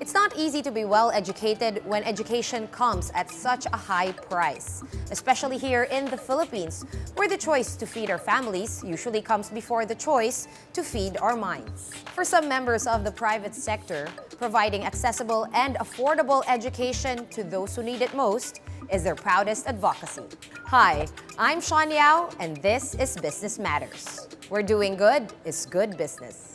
It's not easy to be well educated when education comes at such a high price, especially here in the Philippines, where the choice to feed our families usually comes before the choice to feed our minds. For some members of the private sector, providing accessible and affordable education to those who need it most is their proudest advocacy. Hi, I'm Sean Yao, and this is Business Matters, where doing good is good business.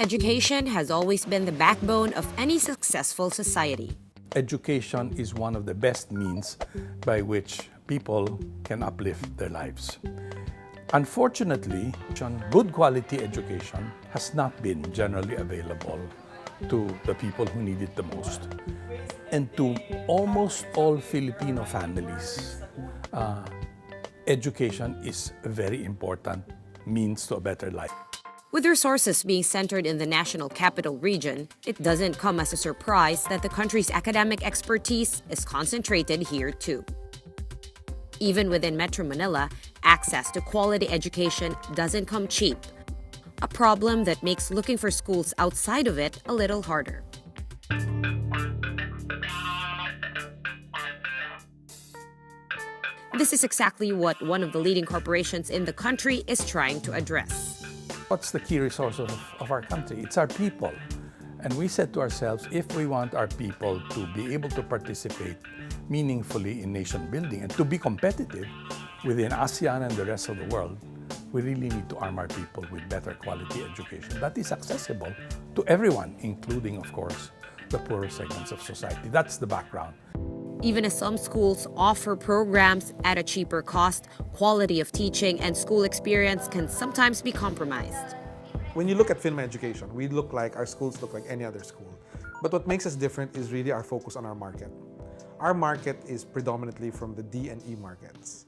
Education has always been the backbone of any successful society. Education is one of the best means by which people can uplift their lives. Unfortunately, good quality education has not been generally available to the people who need it the most. And to almost all Filipino families, education is a very important means to a better life. With resources being centered in the National Capital Region, it doesn't come as a surprise that the country's academic expertise is concentrated here too. Even within Metro Manila, access to quality education doesn't come cheap, a problem that makes looking for schools outside of it a little harder. This is exactly what one of the leading corporations in the country is trying to address. What's the key resource of our country? It's our people. And we said to ourselves, if we want our people to be able to participate meaningfully in nation building and to be competitive within ASEAN and the rest of the world, we really need to arm our people with better quality education that is accessible to everyone, including, of course, the poorer segments of society. That's the background. Even as some schools offer programs at a cheaper cost, quality of teaching and school experience can sometimes be compromised. When you look at PHINMA education, our schools look like any other school. But what makes us different is really our focus on our market. Our market is predominantly from the D and E markets.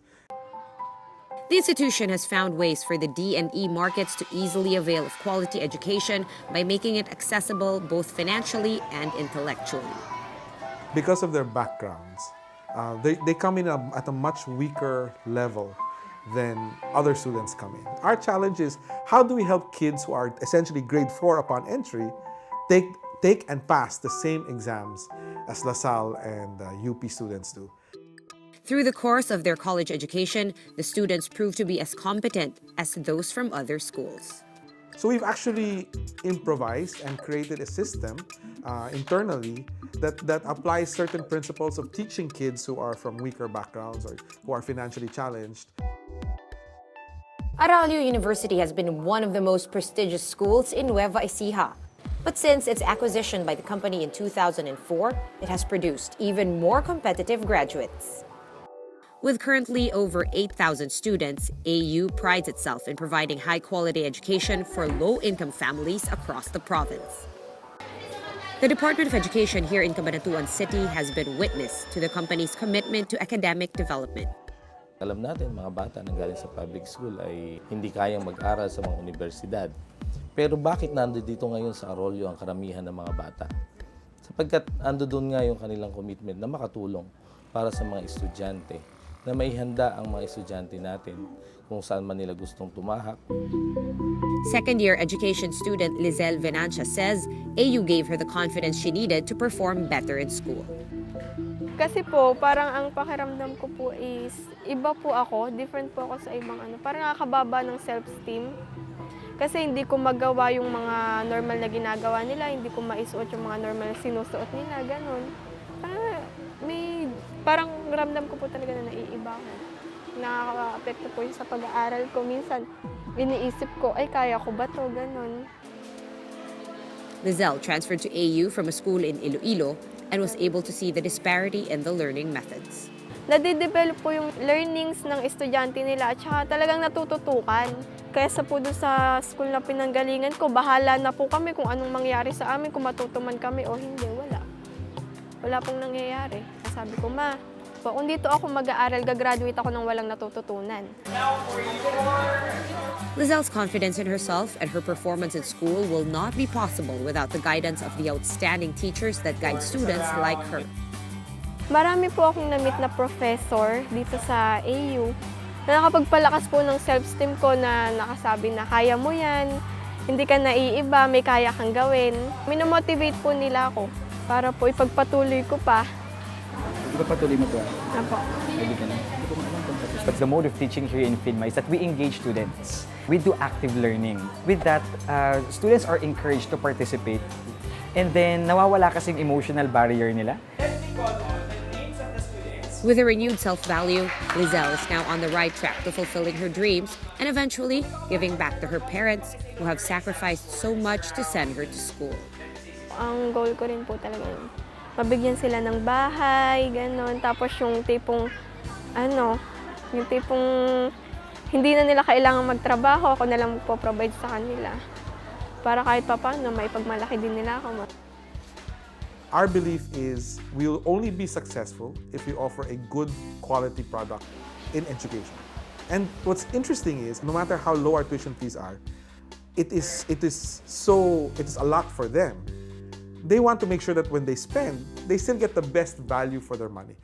The institution has found ways for the D and E markets to easily avail of quality education by making it accessible both financially and intellectually. Because of their backgrounds, they come in at a much weaker level than other students come in. Our challenge is, how do we help kids who are essentially grade 4 upon entry take and pass the same exams as LaSalle and UP students do? Through the course of their college education, the students prove to be as competent as those from other schools. So we've actually improvised and created a system internally that applies certain principles of teaching kids who are from weaker backgrounds or who are financially challenged. Aralio University has been one of the most prestigious schools in Nueva Ecija. But since its acquisition by the company in 2004, it has produced even more competitive graduates. With currently over 8,000 students, AU prides itself in providing high-quality education for low-income families across the province. The Department of Education here in Cabanatuan City has been witness to the company's commitment to academic development. Alam natin, mga bata na galing sa public school ay hindi kayang mag-aral sa mga universidad. Pero bakit nandito ngayon sa Arroyo ang karamihan ng mga bata? Sapagkat ando doon nga yung kanilang commitment na makatulong para sa mga estudyante, na maihanda ang mga estudyante natin kung saan man nila gustong tumahak. Second-year education student Lizelle Venancia says AU gave her the confidence she needed to perform better in school. Kasi po, parang ang pakiramdam ko po is, iba po ako, different po ako sa ibang parang nakakababa ng self-esteem. Kasi hindi ko magawa yung mga normal na ginagawa nila, hindi ko maisuot yung mga normal na sinusuot nila, ganun. Parang ramdam ko po talaga na naiiba ko. Nakaka-apekto po yung sa pag-aaral ko. Minsan, iniisip ko, ay kaya ko ba to? Ganun. Lizelle transferred to AU from a school in Iloilo and was able to see the disparity in the learning methods. Nade-develop po yung learnings ng estudyante nila at saka talagang natututukan. Kaysa po doon sa school na pinanggalingan ko, bahala na po kami kung anong mangyari sa amin, kung matutuman kami o hindi, wala. Wala pong nangyayari. Sabi ko, ma, kung dito ako mag-aaral, gagraduate ako ng walang natututunan. Lizelle's confidence in herself and her performance in school will not be possible without the guidance of the outstanding teachers that guide students like her. Marami po akong na-meet na professor dito sa AU na nakapagpalakas po ng self-esteem ko na nakasabi na kaya mo yan, hindi ka naiiba, may kaya kang gawin. Minomotivate po nila ako para po ipagpatuloy ko pa. Ipagpatuloy mo to? Apo. Pwede ka na. But the mode of teaching here in PHINMA is that we engage students. We do active learning. With that, students are encouraged to participate. And then, nawawala kasing emotional barrier nila. With a renewed self-value, Lizelle is now on the right track to fulfilling her dreams and eventually giving back to her parents who have sacrificed so much to send her to school. Ang goal ko rin po talaga yun. Mabigyan sila ng bahay, gano'n. Tapos yung tipong, yung tipong hindi na nila kailangan magtrabaho, ako na lang magpo-provide sa kanila. Para kahit pa paano, maipagmalaki din nila ako. Our belief is we will only be successful if we offer a good quality product in education. And what's interesting is, no matter how low our tuition fees are, it is a lot for them. They want to make sure that when they spend, they still get the best value for their money.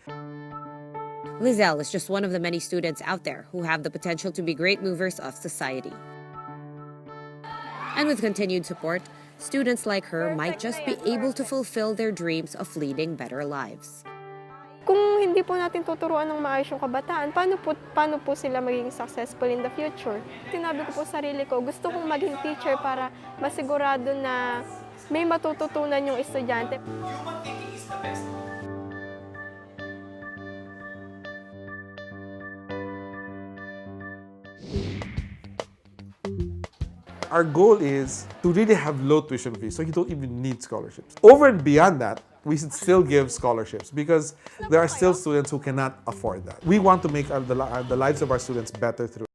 Lizelle is just one of the many students out there who have the potential to be great movers of society. And with continued support, students like her might just be able to fulfill their dreams of leading better lives. Kung hindi po natin tuturuan ng maayos yung kabataan, paano po sila magiging successful in the future? Tinabi ko po sa sarili ko, gusto kong maging teacher para masigurado na may matututunan yung estudyante. Our goal is to really have low tuition fees, so you don't even need scholarships. Over and beyond that, we should still give scholarships because there are still students who cannot afford that. We want to make the lives of our students better through